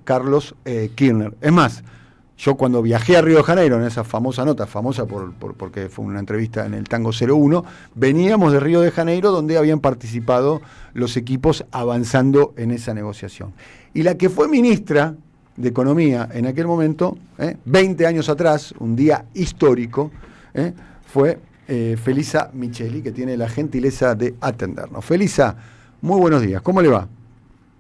Carlos Kirchner. Es más, yo cuando viajé a Río de Janeiro, en esa famosa nota, famosa porque fue una entrevista en el Tango 01, veníamos de Río de Janeiro donde habían participado los equipos avanzando en esa negociación. Y la que fue ministra de Economía en aquel momento, 20 años atrás, un día histórico, fue Felisa Micheli, que tiene la gentileza de atendernos. Felisa, muy buenos días, ¿cómo le va?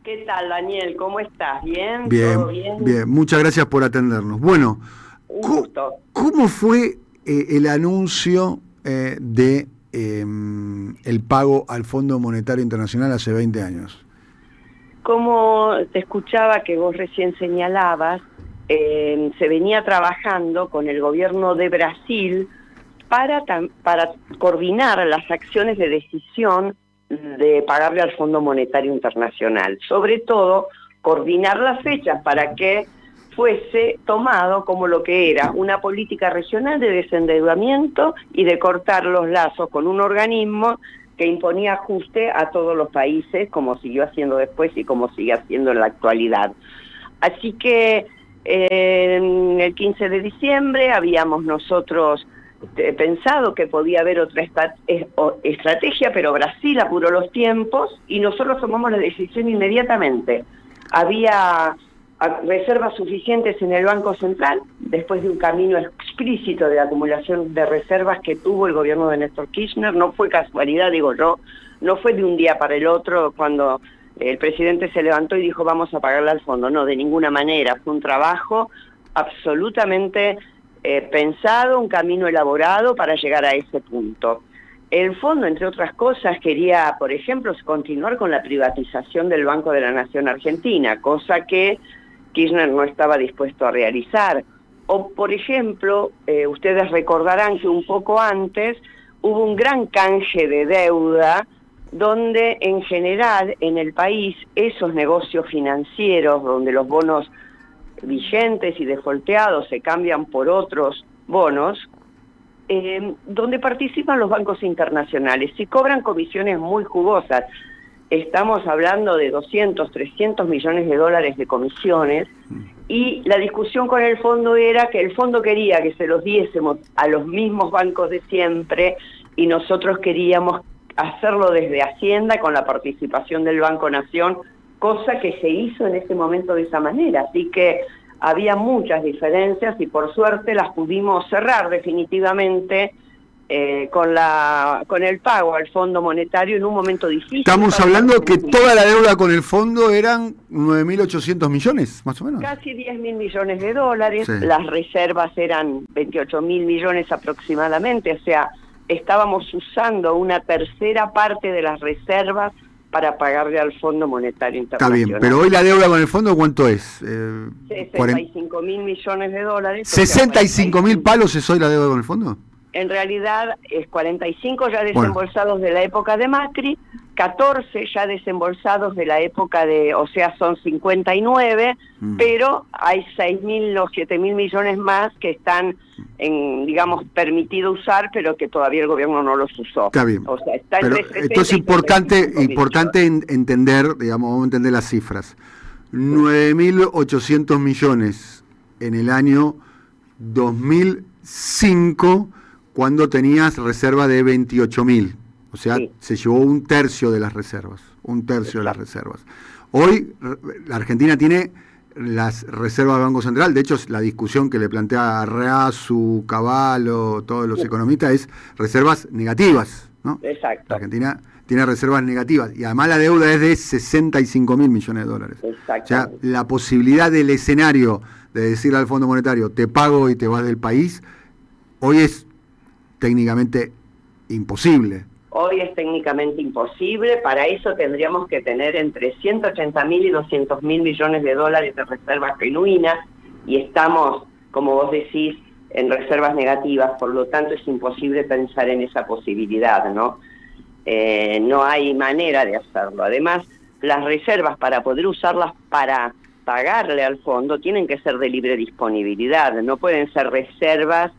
¿Qué tal, Daniel? ¿Cómo estás? ¿Bien? Bien, ¿Todo bien? bien. Muchas gracias por atendernos. Bueno, Un gusto. ¿cómo fue el anuncio de el pago al Fondo Monetario Internacional hace 20 años? Como te escuchaba que vos recién señalabas, se venía trabajando con el gobierno de Brasil para coordinar las acciones de decisión de pagarle al Fondo Monetario Internacional. Sobre todo, coordinar las fechas para que fuese tomado como lo que era una política regional de desendeudamiento y de cortar los lazos con un organismo que imponía ajuste a todos los países, como siguió haciendo después y como sigue haciendo en la actualidad. Así que el 15 de diciembre habíamos nosotros pensado que podía haber otra estrategia, pero Brasil apuró los tiempos y nosotros tomamos la decisión inmediatamente. Había reservas suficientes en el Banco Central, después de un camino explícito de acumulación de reservas que tuvo el gobierno de Néstor Kirchner. No fue casualidad, digo yo, no fue de un día para el otro cuando el presidente se levantó y dijo vamos a pagarle al fondo. No, de ninguna manera, fue un trabajo absolutamente pensado, un camino elaborado para llegar a ese punto. El fondo, entre otras cosas, quería, por ejemplo, continuar con la privatización del Banco de la Nación Argentina, cosa que Kirchner no estaba dispuesto a realizar. O, por ejemplo, ustedes recordarán que un poco antes hubo un gran canje de deuda donde, en general, en el país, esos negocios financieros, donde los bonos vigentes y defolteados se cambian por otros bonos, donde participan los bancos internacionales y cobran comisiones muy jugosas. Estamos hablando de 200, 300 millones de dólares de comisiones, y la discusión con el fondo era que el fondo quería que se los diésemos a los mismos bancos de siempre y nosotros queríamos hacerlo desde Hacienda con la participación del Banco Nación, cosa que se hizo en ese momento de esa manera. Así que había muchas diferencias y por suerte las pudimos cerrar definitivamente con el pago al Fondo Monetario en un momento difícil. Estamos hablando que toda la deuda con el fondo eran 9.800 millones, más o menos. Casi 10.000 millones de dólares, sí. Las reservas eran 28.000 millones aproximadamente, o sea, estábamos usando una tercera parte de las reservas para pagarle al Fondo Monetario Internacional. Está bien, pero hoy la deuda con el fondo, ¿cuánto es? 65.000 millones de dólares. ¿65.000 palos es hoy la deuda con el fondo? En realidad es 45 ya desembolsados de la época de Macri, 14 ya desembolsados de la época o sea, son 59, pero hay 6.000 o 7.000 millones más que están, digamos, permitido usar, pero que todavía el gobierno no los usó. Está bien, o sea, está pero esto es importante entender, digamos, vamos a entender las cifras. 9.800 millones en el año 2005, cuando tenías reserva de 28.000. O sea, sí, se llevó un tercio de las reservas. De las reservas. Hoy la Argentina tiene las reservas del Banco Central. De hecho, la discusión que le plantea Arreazu, Cavallo, todos los economistas, es reservas negativas, ¿no? Exacto. La Argentina tiene reservas negativas. Y además la deuda es de 65.000 millones de dólares. O sea, la posibilidad del escenario de decirle al Fondo Monetario, te pago y te vas del país, hoy es técnicamente imposible. Hoy es técnicamente imposible. Para eso tendríamos que tener entre 180.000 y 200.000 millones de dólares de reservas genuinas, y estamos, como vos decís, en reservas negativas, por lo tanto es imposible pensar en esa posibilidad, ¿no? No hay manera de hacerlo. Además, las reservas, para poder usarlas para pagarle al fondo, tienen que ser de libre disponibilidad, no pueden ser reservas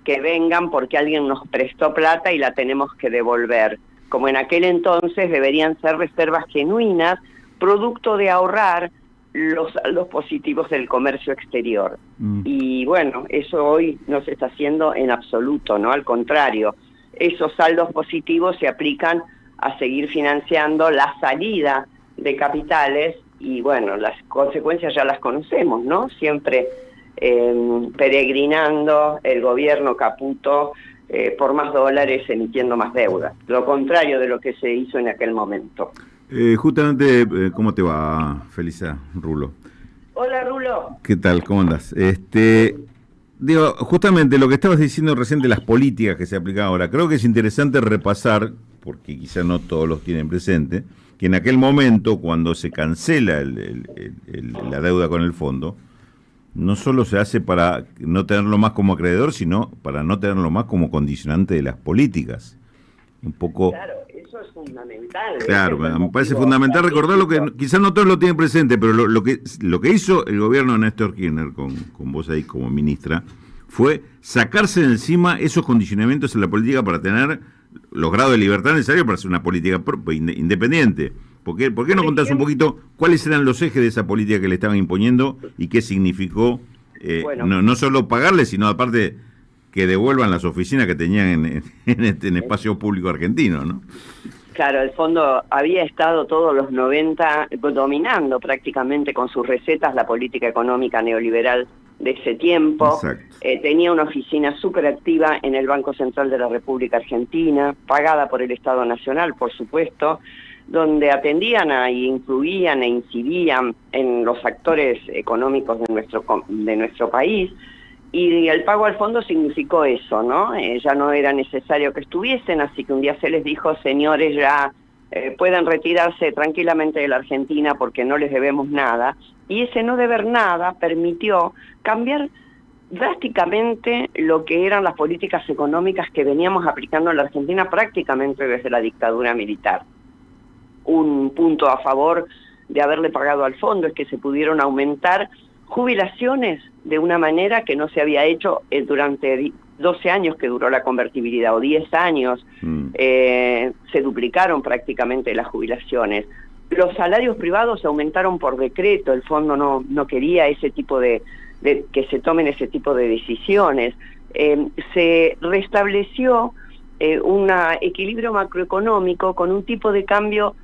que vengan porque alguien nos prestó plata y la tenemos que devolver. Como en aquel entonces, deberían ser reservas genuinas, producto de ahorrar los saldos positivos del comercio exterior. Y bueno, eso hoy no se está haciendo en absoluto, ¿no? Al contrario, esos saldos positivos se aplican a seguir financiando la salida de capitales y bueno, las consecuencias ya las conocemos, ¿no? Siempre peregrinando el gobierno Caputo por más dólares emitiendo más deuda, lo contrario de lo que se hizo en aquel momento. Justamente, ¿cómo te va, Felisa Rulo? Hola, Rulo. ¿Qué tal? ¿Cómo andas? Digo, justamente lo que estabas diciendo recién de las políticas que se aplican ahora, creo que es interesante repasar, porque quizás no todos los tienen presente, que en aquel momento, cuando se cancela la deuda con el fondo, no solo se hace para no tenerlo más como acreedor, sino para no tenerlo más como condicionante de las políticas. Un poco... Claro, eso es fundamental. Claro, me parece fundamental recordar lo que quizás no todos lo tienen presente, pero lo que hizo el gobierno de Néstor Kirchner, con vos ahí como ministra, fue sacarse de encima esos condicionamientos en la política para tener los grados de libertad necesarios para hacer una política independiente. ¿Por qué no contás un poquito cuáles eran los ejes de esa política que le estaban imponiendo y qué significó no solo pagarle, sino aparte que devuelvan las oficinas que tenían en espacio público argentino, ¿no? Claro, el fondo había estado todos los 90 dominando prácticamente con sus recetas la política económica neoliberal de ese tiempo. Tenía una oficina súper activa en el Banco Central de la República Argentina, pagada por el Estado Nacional, por supuesto, donde atendían incluían e incidían en los actores económicos de nuestro país. Y el pago al fondo significó eso, ¿no? Ya no era necesario que estuviesen, así que un día se les dijo, señores, ya pueden retirarse tranquilamente de la Argentina porque no les debemos nada. Y ese no deber nada permitió cambiar drásticamente lo que eran las políticas económicas que veníamos aplicando en la Argentina prácticamente desde la dictadura militar. Un punto a favor de haberle pagado al fondo es que se pudieron aumentar jubilaciones de una manera que no se había hecho durante 12 años que duró la convertibilidad, o 10 años, se duplicaron prácticamente las jubilaciones. Los salarios privados se aumentaron por decreto, el fondo no quería ese tipo de que se tomen ese tipo de decisiones. Se restableció un equilibrio macroeconómico con un tipo de cambio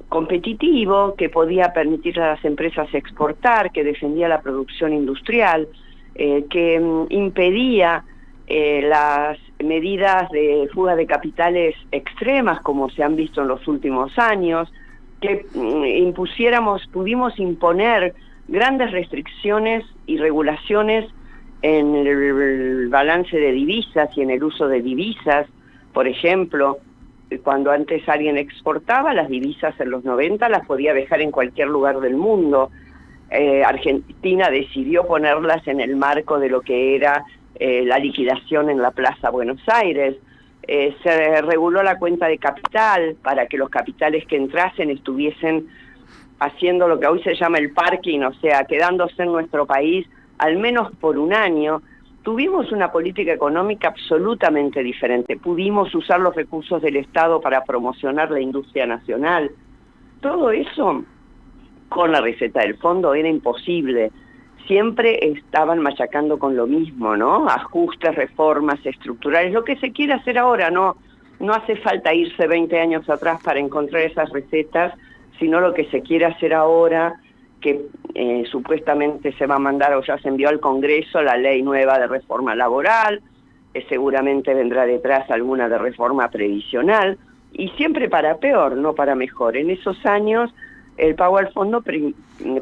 competitivo que podía permitir a las empresas exportar, que defendía la producción industrial, que impedía las medidas de fuga de capitales extremas como se han visto en los últimos años, que pudimos imponer grandes restricciones y regulaciones en el balance de divisas y en el uso de divisas. Por ejemplo, cuando antes alguien exportaba, las divisas en los 90 las podía dejar en cualquier lugar del mundo. Argentina decidió ponerlas en el marco de lo que era la liquidación en la Plaza Buenos Aires. Se reguló la cuenta de capital para que los capitales que entrasen estuviesen haciendo lo que hoy se llama el parking, o sea, quedándose en nuestro país al menos por un año. Tuvimos una política económica absolutamente diferente. Pudimos usar los recursos del Estado para promocionar la industria nacional. Todo eso, con la receta del fondo, era imposible. Siempre estaban machacando con lo mismo, ¿no? Ajustes, reformas estructurales, lo que se quiere hacer ahora, no hace falta irse 20 años atrás para encontrar esas recetas, sino lo que se quiere hacer ahora, que supuestamente se va a mandar o ya se envió al Congreso la ley nueva de reforma laboral, seguramente vendrá detrás alguna de reforma previsional, y siempre para peor, no para mejor. En esos años el pago al fondo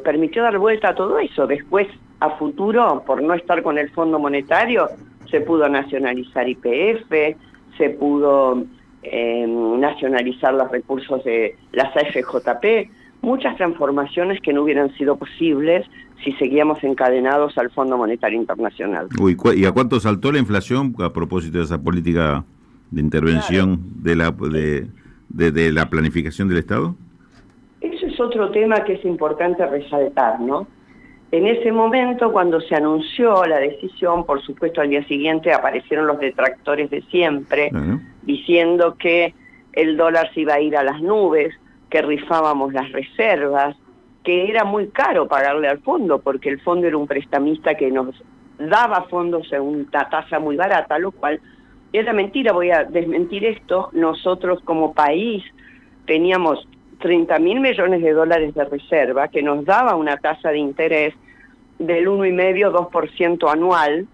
permitió dar vuelta a todo eso. Después, a futuro, por no estar con el Fondo Monetario, se pudo nacionalizar YPF, se pudo nacionalizar los recursos de las AFJP, muchas transformaciones que no hubieran sido posibles si seguíamos encadenados al Fondo Monetario Internacional. ¿Y a cuánto saltó la inflación a propósito de esa política de intervención de la planificación del Estado? Eso es otro tema que es importante resaltar, ¿no? En ese momento, cuando se anunció la decisión, por supuesto al día siguiente aparecieron los detractores de siempre, diciendo que el dólar se iba a ir a las nubes, que rifábamos las reservas, que era muy caro pagarle al fondo, porque el fondo era un prestamista que nos daba fondos en una tasa muy barata, lo cual era mentira. Voy a desmentir esto. Nosotros como país teníamos 30.000 millones de dólares de reserva, que nos daba una tasa de interés del 1,5-2% anual,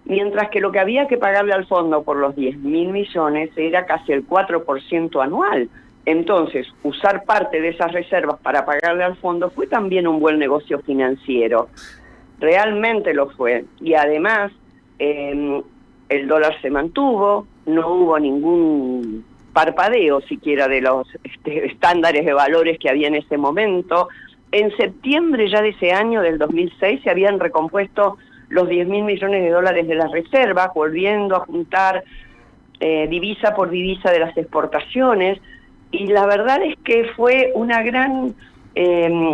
mientras que lo que había que pagarle al fondo por los 10.000 millones era casi el 4% anual. Entonces, usar parte de esas reservas para pagarle al fondo fue también un buen negocio financiero. Realmente lo fue. Y además, el dólar se mantuvo, no hubo ningún parpadeo siquiera de los estándares de valores que había en ese momento. En septiembre ya de ese año, del 2006, se habían recompuesto los 10.000 millones de dólares de las reservas, volviendo a juntar divisa por divisa de las exportaciones, y la verdad es que fue una gran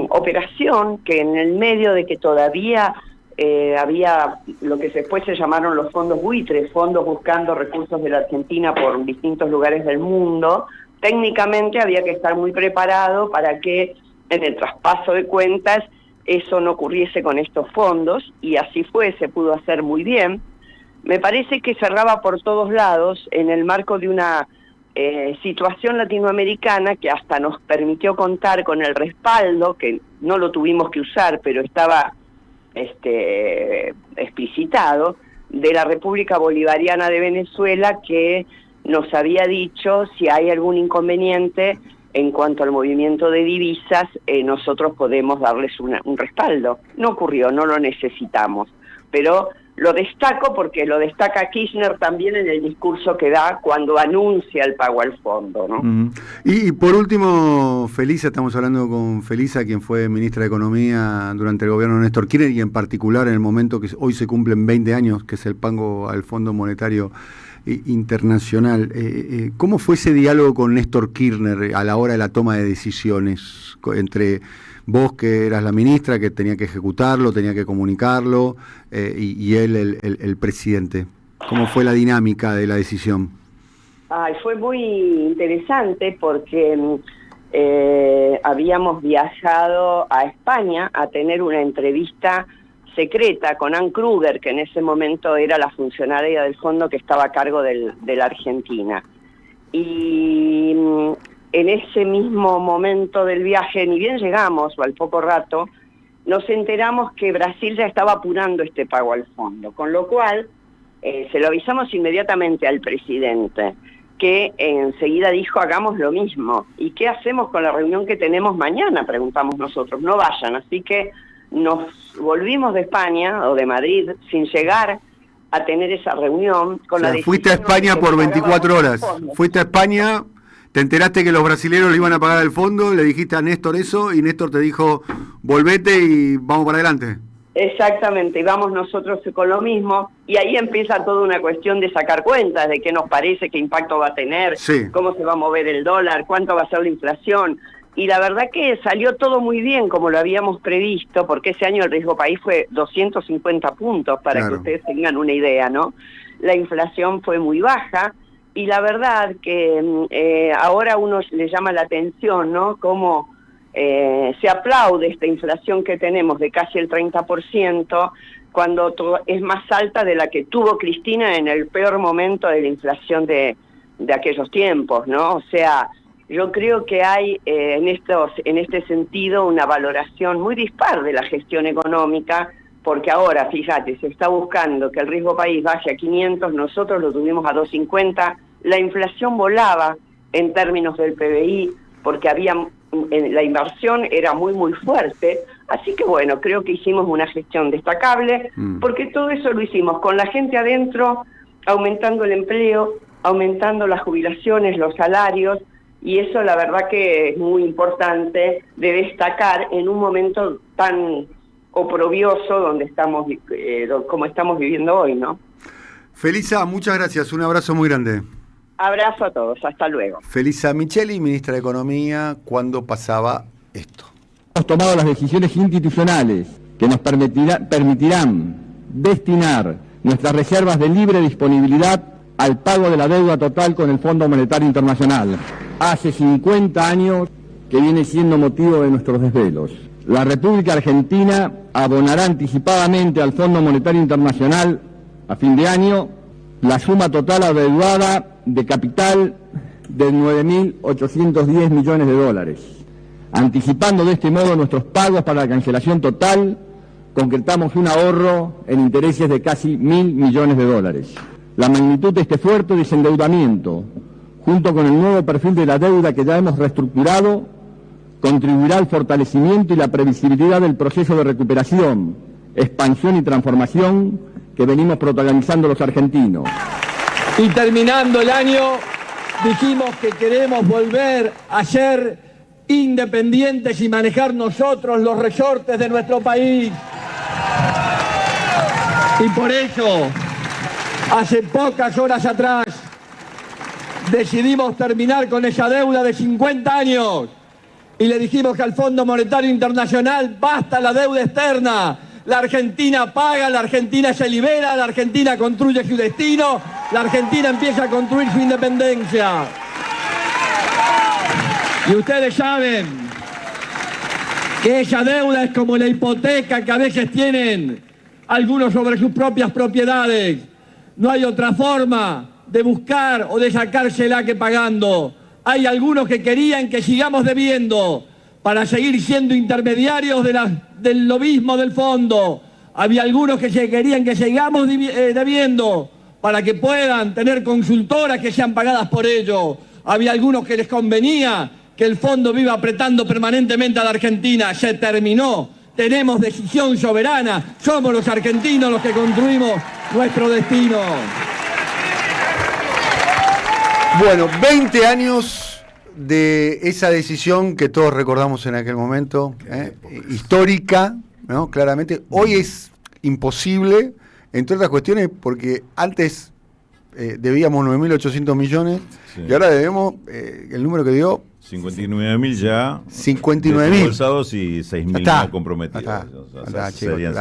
operación que en el medio de que todavía había lo que después se llamaron los fondos buitres, fondos buscando recursos de la Argentina por distintos lugares del mundo, técnicamente había que estar muy preparado para que en el traspaso de cuentas eso no ocurriese con estos fondos, y así fue, se pudo hacer muy bien. Me parece que cerraba por todos lados en el marco de una situación latinoamericana que hasta nos permitió contar con el respaldo, que no lo tuvimos que usar, pero estaba explicitado, de la República Bolivariana de Venezuela, que nos había dicho si hay algún inconveniente en cuanto al movimiento de divisas, nosotros podemos darles un respaldo. No ocurrió, no lo necesitamos, pero lo destaco porque lo destaca Kirchner también en el discurso que da cuando anuncia el pago al fondo, ¿no? Uh-huh. Y por último, Felisa, estamos hablando con Felisa, quien fue ministra de Economía durante el gobierno de Néstor Kirchner, y en particular en el momento que hoy se cumplen 20 años, que es el pago al Fondo Monetario Internacional. ¿Cómo fue ese diálogo con Néstor Kirchner a la hora de la toma de decisiones entre vos, que eras la ministra, que tenía que ejecutarlo, tenía que comunicarlo, y él, el presidente? ¿Cómo fue la dinámica de la decisión? Fue muy interesante porque habíamos viajado a España a tener una entrevista secreta con Ann Kruger, que en ese momento era la funcionaria del fondo que estaba a cargo de la Argentina. Y en ese mismo momento del viaje, ni bien llegamos, o al poco rato, nos enteramos que Brasil ya estaba apurando este pago al fondo, con lo cual se lo avisamos inmediatamente al presidente, que enseguida dijo, hagamos lo mismo. ¿Y qué hacemos con la reunión que tenemos mañana?, preguntamos nosotros. No vayan. Así que nos volvimos de España o de Madrid sin llegar a tener esa reunión. Con la fuiste a España por 24 horas. Fuiste a España, te enteraste que los brasileños le iban a pagar al fondo, le dijiste a Néstor eso, y Néstor te dijo, volvete y vamos para adelante. Exactamente, y vamos nosotros con lo mismo, y ahí empieza toda una cuestión de sacar cuentas de qué nos parece, qué impacto va a tener, sí, cómo se va a mover el dólar, cuánto va a ser la inflación. Y la verdad que salió todo muy bien como lo habíamos previsto, porque ese año el riesgo país fue 250 puntos, para claro, que ustedes tengan una idea, ¿no? La inflación fue muy baja, y la verdad que ahora uno le llama la atención, ¿no? Cómo se aplaude esta inflación que tenemos de casi el 30%, cuando es más alta de la que tuvo Cristina en el peor momento de la inflación de aquellos tiempos, ¿no? O sea, yo creo que hay en este sentido una valoración muy dispar de la gestión económica, porque ahora, fíjate, se está buscando que el riesgo país baje a 500, nosotros lo tuvimos a 250, la inflación volaba en términos del PBI, porque la inversión era muy muy fuerte, así que bueno, creo que hicimos una gestión destacable, porque todo eso lo hicimos con la gente adentro, aumentando el empleo, aumentando las jubilaciones, los salarios, y eso la verdad que es muy importante de destacar en un momento tan oprobioso donde estamos, como estamos viviendo hoy, ¿no? Felisa, muchas gracias, un abrazo muy grande. Abrazo a todos, hasta luego. Felisa Micheli, ministra de Economía, cuando pasaba esto. Hemos tomado las decisiones institucionales que nos permitirán destinar nuestras reservas de libre disponibilidad al pago de la deuda total con el Fondo Monetario Internacional. Hace 50 años que viene siendo motivo de nuestros desvelos. La República Argentina abonará anticipadamente al Fondo Monetario Internacional a fin de año la suma total adeudada de capital de 9.810 millones de dólares. Anticipando de este modo nuestros pagos para la cancelación total, concretamos un ahorro en intereses de casi 1.000 millones de dólares. La magnitud de este fuerte desendeudamiento, junto con el nuevo perfil de la deuda que ya hemos reestructurado, contribuirá al fortalecimiento y la previsibilidad del proceso de recuperación, expansión y transformación que venimos protagonizando los argentinos. Y terminando el año, dijimos que queremos volver a ser independientes y manejar nosotros los resortes de nuestro país. Y por eso, hace pocas horas atrás, decidimos terminar con esa deuda de 50 años. Y le dijimos que al Fondo Monetario Internacional basta la deuda externa. La Argentina paga, la Argentina se libera, la Argentina construye su destino, la Argentina empieza a construir su independencia. Y ustedes saben que esa deuda es como la hipoteca que a veces tienen algunos sobre sus propias propiedades. No hay otra forma de buscar o de sacársela que pagando. Hay algunos que querían que sigamos debiendo para seguir siendo intermediarios del lobismo del fondo. Había algunos que querían que sigamos debiendo para que puedan tener consultoras que sean pagadas por ello. Había algunos que les convenía que el fondo viva apretando permanentemente a la Argentina. Se terminó. Tenemos decisión soberana. Somos los argentinos los que construimos nuestro destino. Bueno, 20 años de esa decisión que todos recordamos en aquel momento, histórica, ¿no? Claramente. Hoy es imposible, entre otras cuestiones, porque antes debíamos 9.800 millones, sí, y ahora debemos, el número que dio... 59.000 ya 59.000 desembolsados y 6.000 no comprometidos. Serían